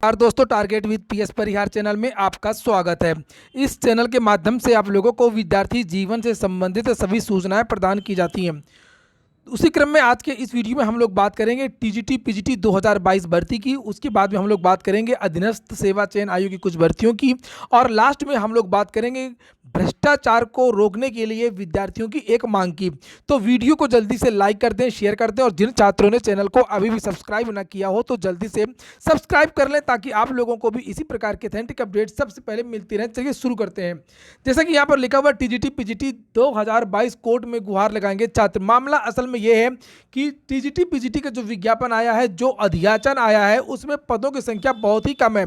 यार दोस्तों, target with PS Parihar channel में आपका स्वागत है। इस चैनल के माध्यम से आप लोगों को विद्यार्थी जीवन से संबंधित सभी सूचनाएं प्रदान की जाती हैं। उसी क्रम में आज के इस वीडियो में हम लोग बात करेंगे टीजीटी पीजीटी 2022 भर्ती की। उसके बाद में हम लोग बात करेंगे अधीनस्थ सेवा चयन आयोग की कुछ भर्तियों की, और लास्ट में हम लोग बात करेंगे भ्रष्टाचार को रोकने के लिए विद्यार्थियों की एक मांग की। तो वीडियो को जल्दी से लाइक कर दें, शेयर कर दें, और जिन छात्रों ने चैनल को अभी भी सब्सक्राइब ना किया हो तो जल्दी से सब्सक्राइब कर लें, ताकि आप लोगों को भी इसी प्रकार के ऑथेंटिक अपडेट सबसे पहले मिलती रहे। चलिए शुरू करते हैं। जैसा कि यहाँ पर लिखा हुआ टीजीटी पीजीटी 2022 कोर्ट में गुहार लगाएंगे छात्र। मामला असल में यह है कि टीजीटी पीजीटी का जो विज्ञापन आया है, जो अध्याचन आया है, उसमें पदों की संख्या बहुत ही कम है।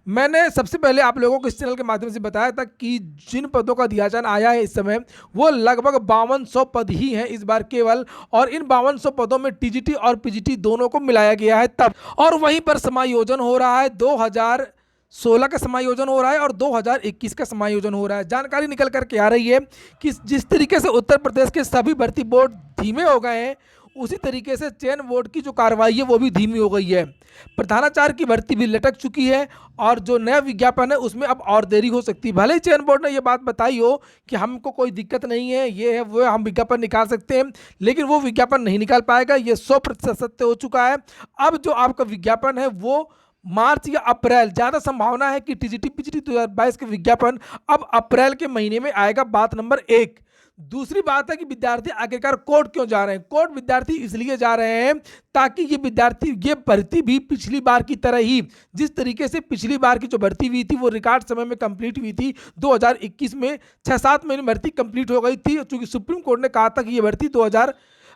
मैंने सबसे पहले आप लोगों को इस चैनल के माध्यम से बताया था कि जिन पदों का अध्याचन आया है इस समय, वो लगभग 5200 पद ही हैं इस बार केवल, और इन 5200 पदों में टीजीटी और पीजीटी दोनों को मिलाया गया है तब, और वहीं पर समायोजन हो रहा है 2016 का समायोजन हो रहा है और 2021 का समायोजन हो रहा है। जानकारी निकल करके आ रही है कि जिस तरीके से उत्तर प्रदेश के सभी भर्ती बोर्ड धीमे हो गए हैं, उसी तरीके से चयन बोर्ड की जो कार्रवाई है वो भी धीमी हो गई है। प्रधानाचार्य की भर्ती भी लटक चुकी है, और जो नया विज्ञापन है उसमें अब और देरी हो सकती है। भले ही चयन बोर्ड ने ये बात बताई हो कि हमको कोई दिक्कत नहीं है, ये है वो है, हम विज्ञापन निकाल सकते हैं, लेकिन वो विज्ञापन नहीं निकाल पाएगा। ये 100% सत्य हो चुका है। अब जो आपका विज्ञापन है वो मार्च या अप्रैल, ज़्यादा संभावना है कि टीजीटी पीजीटी 2022 के विज्ञापन अब अप्रैल के महीने में आएगा। बात नंबर 1। दूसरी बात है कि विद्यार्थी आखिरकार कोर्ट क्यों जा रहे हैं। कोर्ट विद्यार्थी इसलिए जा रहे हैं ताकि ये भर्ती भी पिछली बार की तरह ही, जिस तरीके से पिछली बार की जो भर्ती हुई थी वो रिकॉर्ड समय में कंप्लीट हुई थी। 2021 में 6-7 महीने भर्ती कंप्लीट हो गई थी, क्योंकि सुप्रीम कोर्ट ने कहा था कि ये भर्ती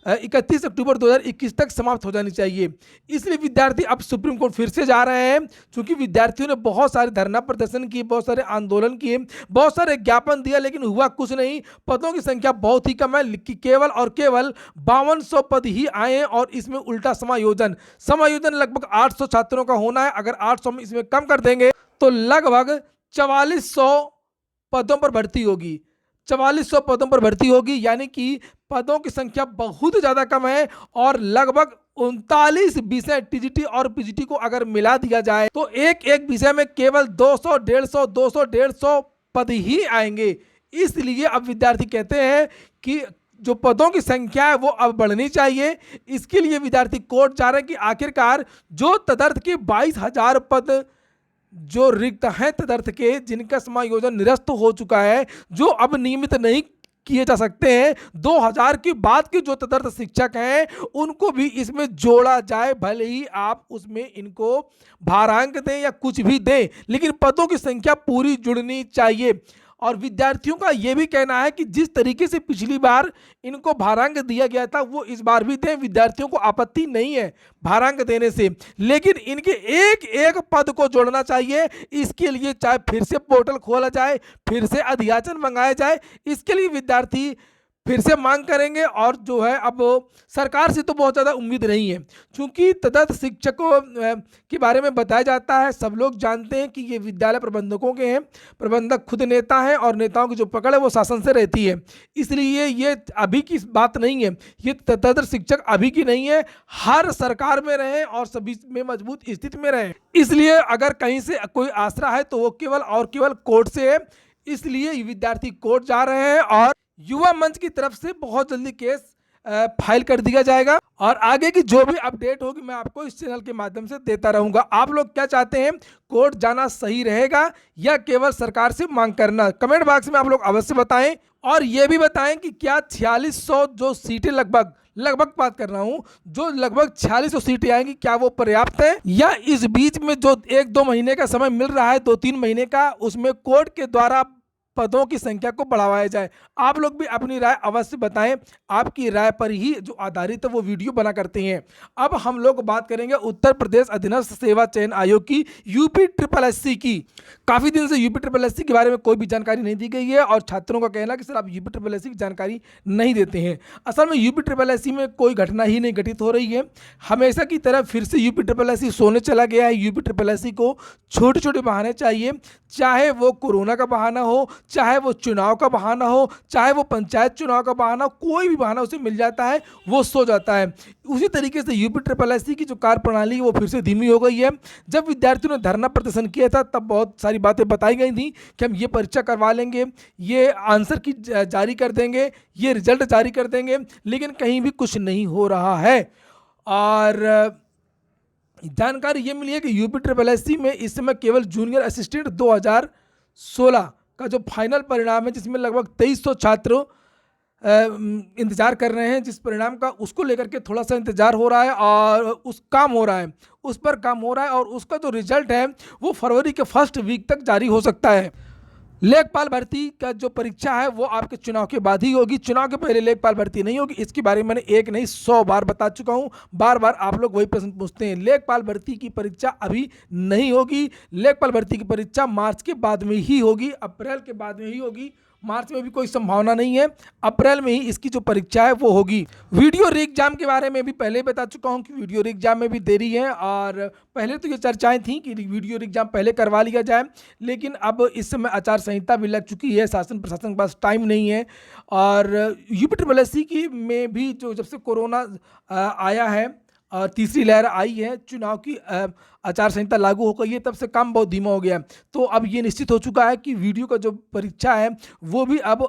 31 अक्टूबर 2021 तक समाप्त हो जानी चाहिए। इसलिए विद्यार्थी अब सुप्रीम कोर्ट फिर से जा रहे हैं, क्योंकि विद्यार्थियों ने बहुत सारे धरना प्रदर्शन किए, बहुत सारे आंदोलन किए, बहुत सारे ज्ञापन दिया, लेकिन हुआ कुछ नहीं। पदों की संख्या बहुत ही कम है, केवल और केवल 5200 पद ही आए हैं, और इसमें उल्टा समायोजन लगभग 800 छात्रों का होना है। अगर 800 में इसमें कम कर देंगे तो लगभग 4400 पदों पर भर्ती होगी। 4400 पदों पर भर्ती होगी, यानी कि पदों की संख्या बहुत ज़्यादा कम है, और लगभग 39 विषय टीजीटी और पीजीटी को अगर मिला दिया जाए तो एक एक विषय में केवल 200-150 पद ही आएंगे। इसलिए अब विद्यार्थी कहते हैं कि जो पदों की संख्या है वो अब बढ़नी चाहिए। इसके लिए विद्यार्थी कोर्ट जा रहे हैं कि आखिरकार जो तदर्थ के 22,000 पद जो रिक्त हैं तदर्थ के, जिनका समायोजन निरस्त हो चुका है, जो अब नियमित नहीं किए जा सकते हैं, 2000 के बाद के जो तदर्थ शिक्षक हैं उनको भी इसमें जोड़ा जाए। भले ही आप उसमें इनको भारांक दें या कुछ भी दें, लेकिन पदों की संख्या पूरी जुड़नी चाहिए। और विद्यार्थियों का यह भी कहना है कि जिस तरीके से पिछली बार इनको भारांक दिया गया था वो इस बार भी दें। विद्यार्थियों को आपत्ति नहीं है भारांक देने से, लेकिन इनके एक एक पद को जोड़ना चाहिए। इसके लिए चाहे फिर से पोर्टल खोला जाए, फिर से अध्याचन मंगाया जाए, इसके लिए विद्यार्थी फिर से मांग करेंगे। और जो है अब सरकार से तो बहुत ज़्यादा उम्मीद नहीं है, क्योंकि तदर्थ शिक्षकों के बारे में बताया जाता है, सब लोग जानते हैं कि ये विद्यालय प्रबंधकों के हैं, प्रबंधक खुद नेता हैं, और नेताओं की जो पकड़ है वो शासन से रहती है। इसलिए ये अभी की बात नहीं है, ये तदर्थ शिक्षक अभी की नहीं है, हर सरकार में रहे और सभी में मजबूत स्थिति में रहे। इसलिए अगर कहीं से कोई आसरा है तो वो केवल और केवल कोर्ट से है। इसलिए विद्यार्थी कोर्ट जा रहे हैं, और युवा मंच की तरफ से बहुत जल्दी केस फाइल कर दिया जाएगा, और आगे की जो भी अपडेट होगी मैं आपको इस चैनल के माध्यम से देता रहूंगा। आप लोग क्या चाहते हैं, कोर्ट जाना सही रहेगा या केवल सरकार से मांग करना? कमेंट बॉक्स में आप लोग अवश्य बताएं, और ये भी बताएं कि क्या 4600 जो सीटें लगभग बात कर रहा हूं, जो लगभग 4600 सीटें आएंगी, क्या वो पर्याप्त है, या इस बीच में जो 1-2 महीने का समय मिल रहा है, 2-3 महीने का, उसमें कोर्ट के द्वारा पदों की संख्या को बढ़ाया जाए? आप लोग भी अपनी राय अवश्य बताएं। आपकी राय पर ही जो आधारित है वो वीडियो बना करते हैं। अब हम लोग बात करेंगे उत्तर प्रदेश अधीनस्थ सेवा चयन आयोग की, यूपी ट्रिपल एससी की। काफ़ी दिन से यूपी ट्रिपल एससी के बारे में कोई भी जानकारी नहीं दी गई है, और छात्रों का कहना है कि सर आप यूपी ट्रिपल एससी की जानकारी नहीं देते हैं। असल में यूपी ट्रिपल एससी में कोई घटना ही नहीं घटित हो रही है। हमेशा की तरह फिर से यूपी ट्रिपल एससी सोने चला गया है। यूपी ट्रिपल एससी को छोटे छोटे बहाने चाहिए, चाहे वो कोरोना का बहाना हो, चाहे वो चुनाव का बहाना हो, चाहे वो पंचायत चुनाव का बहाना हो, कोई भी बहाना उसे मिल जाता है, वो सो जाता है। उसी तरीके से यूपी ट्रिपल एससी की जो कार्यप्रणाली है वो फिर से धीमी हो गई है। जब विद्यार्थियों ने धरना प्रदर्शन किया था तब बहुत सारी बातें बताई गई थी कि हम ये परीक्षा करवा लेंगे, ये आंसर की जारी कर देंगे, ये रिजल्ट जारी कर देंगे, लेकिन कहीं भी कुछ नहीं हो रहा है। और जानकारी ये मिली है कि यूपी ट्रिपल एससी में इस समय केवल जूनियर असिस्टेंट 2016 का जो फाइनल परिणाम है, जिसमें लगभग 2300 छात्र इंतजार कर रहे हैं, जिस परिणाम का उसको लेकर के थोड़ा सा इंतजार हो रहा है और उस पर काम हो रहा है और उसका जो रिजल्ट है वो फरवरी के फर्स्ट वीक तक जारी हो सकता है। लेखपाल भर्ती का जो परीक्षा है वो आपके चुनाव के बाद ही होगी, चुनाव के पहले लेखपाल भर्ती नहीं होगी। इसके बारे में मैंने एक नहीं 100 बार बता चुका हूँ, बार बार आप लोग वही प्रश्न पूछते हैं। लेखपाल भर्ती की परीक्षा अभी नहीं होगी, लेखपाल भर्ती की परीक्षा मार्च के बाद में ही होगी, अप्रैल के बाद में ही होगी। मार्च में भी कोई संभावना नहीं है, अप्रैल में ही इसकी जो परीक्षा है वो होगी। वीडियो री एग्जाम के बारे में भी पहले बता चुका हूं कि वीडियो री एग्जाम में भी देरी है, और पहले तो ये चर्चाएं थी कि वीडियो री एग्जाम पहले करवा लिया जाए, लेकिन अब इस समय आचार संहिता भी लग चुकी है, शासन प्रशासन के पास टाइम नहीं है। और यूपी ट्रिपल एससी की में भी जो जब से कोरोना आया है और तीसरी लहर आई है, चुनाव की आचार संहिता लागू हो गई है, तब से काम बहुत धीमा हो गया है। तो अब ये निश्चित हो चुका है कि वीडियो का जो परीक्षा है वो भी अब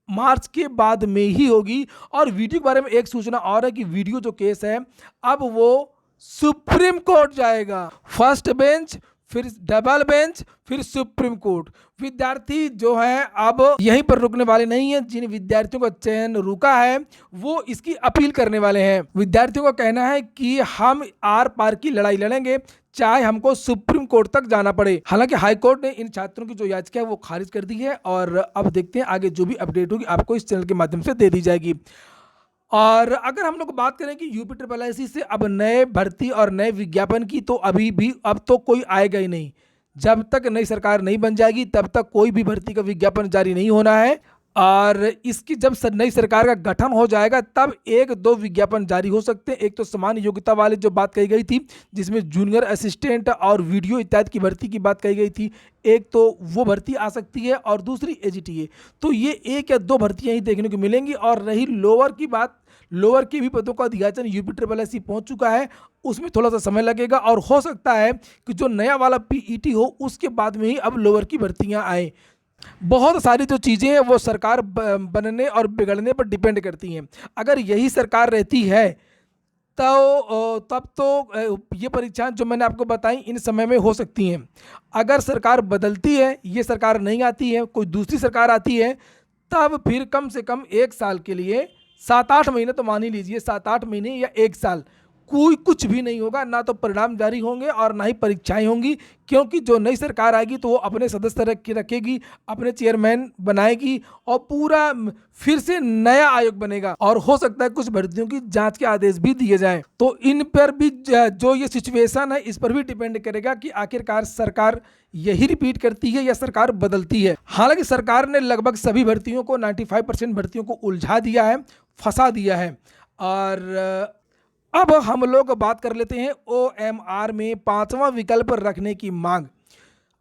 मार्च के बाद में ही होगी। और वीडियो के बारे में एक सूचना और है कि वीडियो जो केस है अब वो सुप्रीम कोर्ट जाएगा। फर्स्ट बेंच, फिर डबल बेंच, फिर सुप्रीम कोर्ट। विद्यार्थी जो है अब यहीं पर रुकने वाले नहीं हैं। जिन विद्यार्थियों का चयन रुका है वो इसकी अपील करने वाले हैं। विद्यार्थियों का कहना है कि हम आर पार की लड़ाई लड़ेंगे, चाहे हमको सुप्रीम कोर्ट तक जाना पड़े। हालांकि हाई कोर्ट ने इन छात्रों की जो याचिका है वो खारिज कर दी है, और अब देखते हैं आगे जो भी अपडेट होगी आपको इस चैनल के माध्यम से दे दी जाएगी। और अगर हम लोग बात करें कि यूपी ट्रिपल एससी से अब नए भर्ती और नए विज्ञापन की, तो अभी भी अब तो कोई आएगा ही नहीं। जब तक नई सरकार नहीं बन जाएगी तब तक कोई भी भर्ती का विज्ञापन जारी नहीं होना है। और इसकी जब नई सरकार का गठन हो जाएगा तब एक दो विज्ञापन जारी हो सकते हैं। एक तो सामान्य योग्यता वाले जो बात कही गई थी, जिसमें जूनियर असिस्टेंट और वीडियो इत्यादि की भर्ती की बात कही गई थी, एक तो वो भर्ती आ सकती है और दूसरी एजीटीए। तो ये एक या दो भर्तियां ही देखने को मिलेंगी। और रही लोअर की बात, लोअर के भी पदों का अधियाचन यूपी ट्रिपल एससी पहुंच चुका है, उसमें थोड़ा सा समय लगेगा और हो सकता है कि जो नया वाला पीईटी हो उसके बाद में ही अब लोअर की भर्तियां आए। बहुत सारी जो चीज़ें हैं वो सरकार बनने और बिगड़ने पर डिपेंड करती हैं। अगर यही सरकार रहती है तो तब तो ये परीक्षाएं जो मैंने आपको बताई इन समय में हो सकती हैं। अगर सरकार बदलती है, ये सरकार नहीं आती है, कोई दूसरी सरकार आती है, तब फिर कम से कम 1 साल के लिए 7-8 महीने, तो मान ही लीजिए 7-8 महीने या 1 साल कोई कुछ भी नहीं होगा, ना तो परिणाम जारी होंगे और ना ही परीक्षाएं होंगी। क्योंकि जो नई सरकार आएगी तो वो अपने सदस्य रखेगी, अपने चेयरमैन बनाएगी और पूरा फिर से नया आयोग बनेगा। और हो सकता है कुछ भर्तियों की जांच के आदेश भी दिए जाएं। तो इन पर भी जो ये सिचुएशन है इस पर भी डिपेंड करेगा कि आखिरकार सरकार यही रिपीट करती है या सरकार बदलती है। हालांकि सरकार ने लगभग सभी भर्तियों को 95% भर्तियों को उलझा दिया है, फंसा दिया है। और अब हम लोग बात कर लेते हैं ओएमआर में 5वां विकल्प रखने की मांग।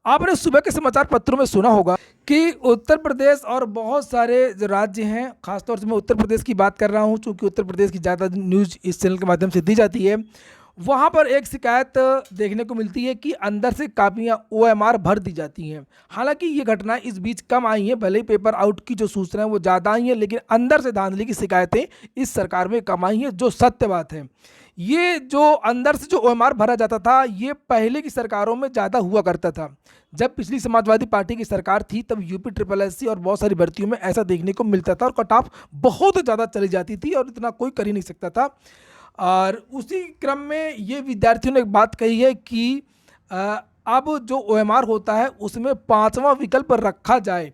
आपने सुबह के समाचार पत्रों में सुना होगा कि उत्तर प्रदेश और बहुत सारे जो राज्य हैं, खासतौर से मैं उत्तर प्रदेश की बात कर रहा हूं क्योंकि उत्तर प्रदेश की ज़्यादा न्यूज़ इस चैनल के माध्यम से दी जाती है। वहां पर एक शिकायत देखने को मिलती है कि अंदर से कापियां ओएमआर भर दी जाती हैं। हालांकि ये घटना इस बीच कम आई है, भले ही पेपर आउट की जो सूचना है वो ज़्यादा आई है, लेकिन अंदर से धांधली की शिकायतें इस सरकार में कम आई हैं, जो सत्य बात है। ये जो अंदर से जो ओएमआर भरा जाता था ये पहले की सरकारों में ज़्यादा हुआ करता था। जब पिछली समाजवादी पार्टी की सरकार थी तब यूपी ट्रिपल एससी और बहुत सारी भर्तियों में ऐसा देखने को मिलता था और कट ऑफ बहुत ज़्यादा चली जाती थी और इतना कोई कर ही नहीं सकता था। और उसी क्रम में ये विद्यार्थियों ने एक बात कही है कि अब जो ओएमआर होता है उसमें 5वां विकल्प रखा जाए।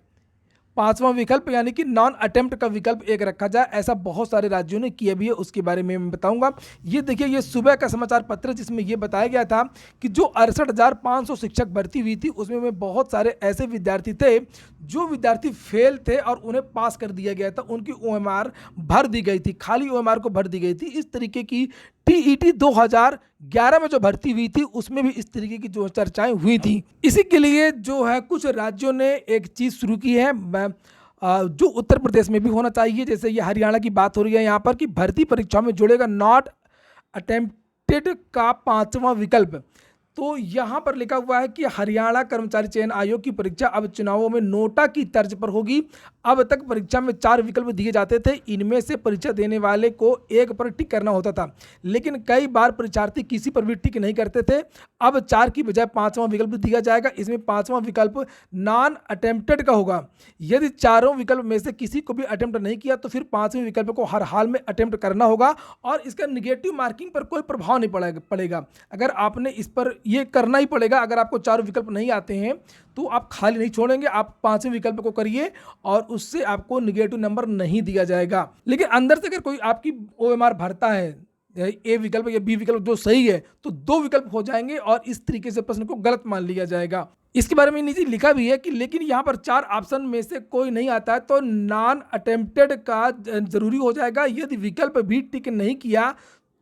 5वां विकल्प यानी कि नॉन अटेम्प्ट का विकल्प एक रखा जाए, ऐसा बहुत सारे राज्यों ने किया भी है, उसके बारे में मैं बताऊंगा। ये देखिए, ये सुबह का समाचार पत्र जिसमें ये बताया गया था कि जो 68,500 शिक्षक भर्ती हुई थी उसमें में बहुत सारे ऐसे विद्यार्थी थे जो विद्यार्थी फेल थे और उन्हें पास कर दिया गया था, उनकी ओएमआर भर दी गई थी, खाली ओएमआर को भर दी गई थी। इस तरीके की टीईटी 2011 में जो भर्ती हुई थी उसमें भी इस तरीके की जो चर्चाएं हुई थी। इसी के लिए जो है कुछ राज्यों ने एक चीज़ शुरू की है, जो उत्तर प्रदेश में भी होना चाहिए। जैसे ये हरियाणा की बात हो रही है यहाँ पर कि भर्ती परीक्षाओं में जुड़ेगा नॉट अटेम्प्टेड का 5वां विकल्प। तो यहाँ पर लिखा हुआ है कि हरियाणा कर्मचारी चयन आयोग की परीक्षा अब चुनावों में नोटा की तर्ज पर होगी। अब तक परीक्षा में 4 विकल्प दिए जाते थे, इनमें से परीक्षा देने वाले को एक पर टिक करना होता था, लेकिन कई बार परीक्षार्थी किसी पर भी टिक नहीं करते थे। अब 4 की बजाय 5वां विकल्प दिया जाएगा। इसमें 5वां विकल्प नॉन अटेम्प्टेड का होगा। यदि चारों विकल्प में से किसी को भी अटेम्प्ट नहीं किया तो फिर 5वें विकल्प को हर हाल में अटेम्प्ट करना होगा और इसका निगेटिव मार्किंग पर कोई प्रभाव नहीं पड़ेगा। अगर आपने इस पर ये करना ही पड़ेगा। अगर आपको 4 विकल्प नहीं आते हैं तो आप खाली नहीं छोड़ेंगे, आप 5वें विकल्प को करिए और उससे आपको निगेटिव नंबर नहीं दिया जाएगा। लेकिन अंदर से अगर कोई आपकी ओएमआर भरता है, ए विकल्प या बी विकल्प जो सही है, तो 2 विकल्प हो जाएंगे और इस तरीके से प्रश्न को गलत मान लिया जाएगा। इसके बारे में नीचे लिखा भी है कि लेकिन यहाँ पर 4 ऑप्शन में से कोई नहीं आता है तो नॉन अटेम्प्टेड का जरूरी हो जाएगा। यदि विकल्प भी टिक नहीं किया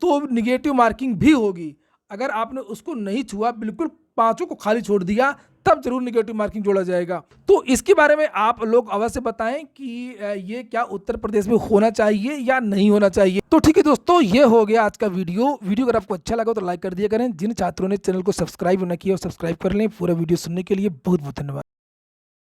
तो निगेटिव मार्किंग भी होगी। अगर आपने उसको नहीं छुआ, बिल्कुल 5 को खाली छोड़ दिया, तब जरूर निगेटिव मार्किंग जोड़ा जाएगा। तो इसके बारे में आप लोग अवश्य बताएं कि ये क्या उत्तर प्रदेश में होना चाहिए या नहीं होना चाहिए। तो ठीक है दोस्तों, ये हो गया आज का वीडियो। अगर आपको अच्छा लगा तो लाइक कर दिया करें। जिन छात्रों ने चैनल को सब्सक्राइब न किया, सब्सक्राइब कर लें। पूरा वीडियो सुनने के लिए बहुत बहुत धन्यवाद।